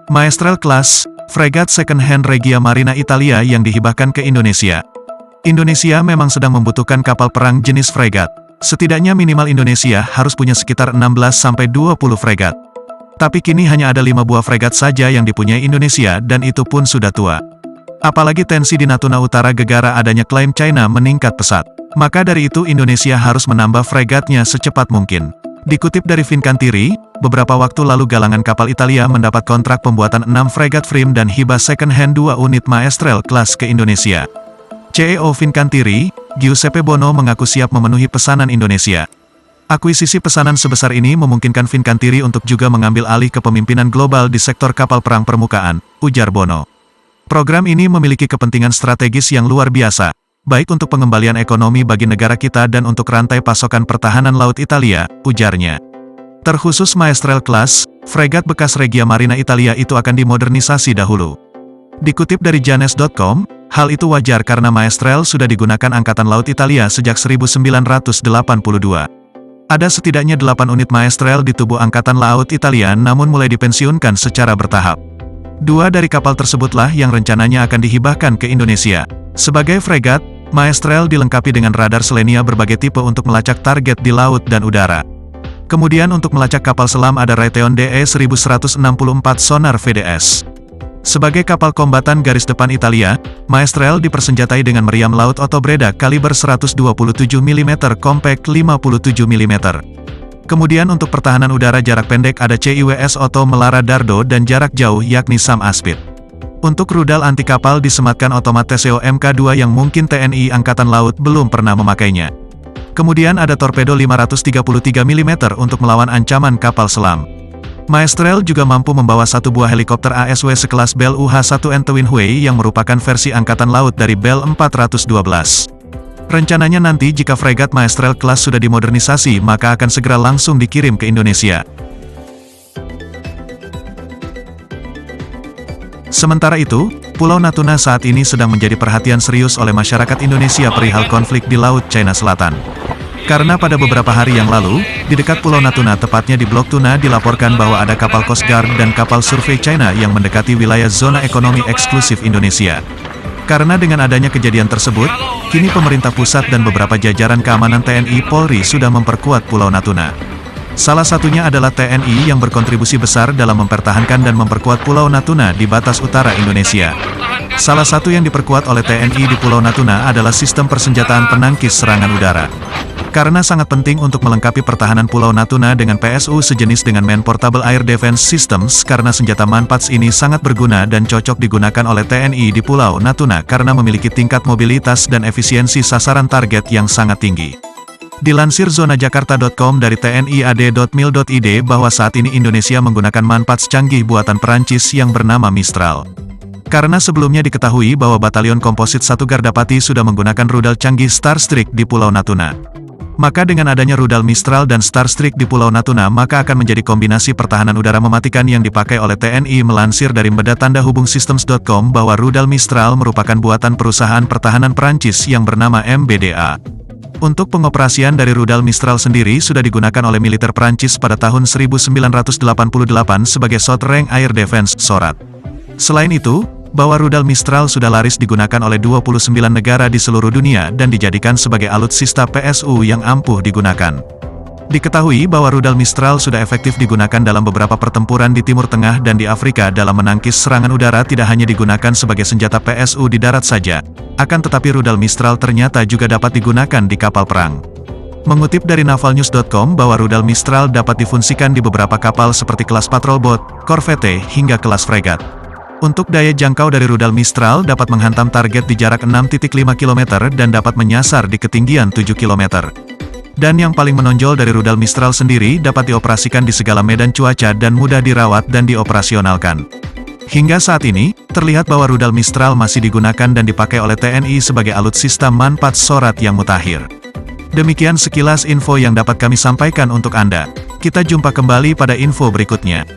Maestrale Class, fregat second hand Regia Marina Italia yang dihibahkan ke Indonesia. Indonesia memang sedang membutuhkan kapal perang jenis fregat. Setidaknya minimal Indonesia harus punya sekitar 16-20 fregat. Tapi kini hanya ada 5 buah fregat saja yang dipunyai Indonesia dan itu pun sudah tua. Apalagi tensi di Natuna Utara gegara adanya klaim China meningkat pesat. Maka dari itu Indonesia harus menambah fregatnya secepat mungkin. Dikutip dari Fincantieri, beberapa waktu lalu galangan kapal Italia mendapat kontrak pembuatan 6 fregat Frame dan hibah second hand 2 unit Maestrale Class ke Indonesia. CEO Fincantieri, Giuseppe Bono mengaku siap memenuhi pesanan Indonesia. Akuisisi pesanan sebesar ini memungkinkan Fincantieri untuk juga mengambil alih kepemimpinan global di sektor kapal perang permukaan, ujar Bono. Program ini memiliki kepentingan strategis yang luar biasa, baik untuk pengembalian ekonomi bagi negara kita dan untuk rantai pasokan pertahanan laut Italia, ujarnya. Terkhusus Maestrale Class, fregat bekas Regia Marina Italia itu akan dimodernisasi dahulu. Dikutip dari Janes.com, hal itu wajar karena Maestrale sudah digunakan Angkatan Laut Italia sejak 1982. Ada setidaknya 8 unit Maestrale di tubuh Angkatan Laut Italia namun mulai dipensiunkan secara bertahap. 2 dari kapal tersebutlah yang rencananya akan dihibahkan ke Indonesia. Sebagai fregat, Maestrale dilengkapi dengan radar Selenia berbagai tipe untuk melacak target di laut dan udara. Kemudian untuk melacak kapal selam ada Raytheon DE-1164 sonar VDS. Sebagai kapal kombatan garis depan Italia, Maestrale dipersenjatai dengan meriam laut Ottobreda kaliber 127 mm compact 57 mm. Kemudian untuk pertahanan udara jarak pendek ada CIWS Otto Melara Dardo dan jarak jauh yakni Sam Aspid. Untuk rudal anti kapal disematkan otomat Teseo Mk2 yang mungkin TNI Angkatan Laut belum pernah memakainya. Kemudian ada torpedo 533 mm untuk melawan ancaman kapal selam. Maestrale juga mampu membawa 1 buah helikopter ASW sekelas Bell UH-1N Twin Huey yang merupakan versi Angkatan Laut dari Bell 412. Rencananya nanti jika fregat Maestrale Class sudah dimodernisasi maka akan segera langsung dikirim ke Indonesia. Sementara itu, Pulau Natuna saat ini sedang menjadi perhatian serius oleh masyarakat Indonesia perihal konflik di Laut Cina Selatan. Karena pada beberapa hari yang lalu, di dekat Pulau Natuna tepatnya di Blok Tuna dilaporkan bahwa ada kapal Coast Guard dan kapal survei China yang mendekati wilayah zona ekonomi eksklusif Indonesia. Karena dengan adanya kejadian tersebut, kini pemerintah pusat dan beberapa jajaran keamanan TNI Polri sudah memperkuat Pulau Natuna. Salah satunya adalah TNI yang berkontribusi besar dalam mempertahankan dan memperkuat Pulau Natuna di batas utara Indonesia. Salah satu yang diperkuat oleh TNI di Pulau Natuna adalah sistem persenjataan penangkis serangan udara. Karena sangat penting untuk melengkapi pertahanan Pulau Natuna dengan PSU sejenis dengan Man Portable Air Defense Systems karena senjata MANPADS ini sangat berguna dan cocok digunakan oleh TNI di Pulau Natuna karena memiliki tingkat mobilitas dan efisiensi sasaran target yang sangat tinggi. Dilansir zonajakarta.com dari tniad.mil.id bahwa saat ini Indonesia menggunakan MANPADS canggih buatan Perancis yang bernama Mistral. Karena sebelumnya diketahui bahwa Batalion Komposit 1 Gardapati sudah menggunakan rudal canggih Starstreak di Pulau Natuna. Maka dengan adanya rudal Mistral dan Starstreak di Pulau Natuna maka akan menjadi kombinasi pertahanan udara mematikan yang dipakai oleh TNI. Melansir dari medatandahubungsystems.com bahwa rudal Mistral merupakan buatan perusahaan pertahanan Perancis yang bernama MBDA. Untuk pengoperasian dari rudal Mistral sendiri sudah digunakan oleh militer Prancis pada tahun 1988 sebagai Short Range Air Defense (SORAD). Selain itu, bahwa rudal Mistral sudah laris digunakan oleh 29 negara di seluruh dunia dan dijadikan sebagai alutsista PSU yang ampuh digunakan. Diketahui bahwa rudal Mistral sudah efektif digunakan dalam beberapa pertempuran di Timur Tengah dan di Afrika dalam menangkis serangan udara tidak hanya digunakan sebagai senjata PSU di darat saja, akan tetapi rudal Mistral ternyata juga dapat digunakan di kapal perang. Mengutip dari navalnews.com bahwa rudal Mistral dapat difungsikan di beberapa kapal seperti kelas patrol boat, korvete, hingga kelas fregat. Untuk daya jangkau dari rudal Mistral dapat menghantam target di jarak 6,5 km dan dapat menyasar di ketinggian 7 km. Dan yang paling menonjol dari rudal Mistral sendiri dapat dioperasikan di segala medan cuaca dan mudah dirawat dan dioperasionalkan. Hingga saat ini, terlihat bahwa rudal Mistral masih digunakan dan dipakai oleh TNI sebagai alutsista MANPADS SORAD yang mutakhir. Demikian sekilas info yang dapat kami sampaikan untuk Anda. Kita jumpa kembali pada info berikutnya.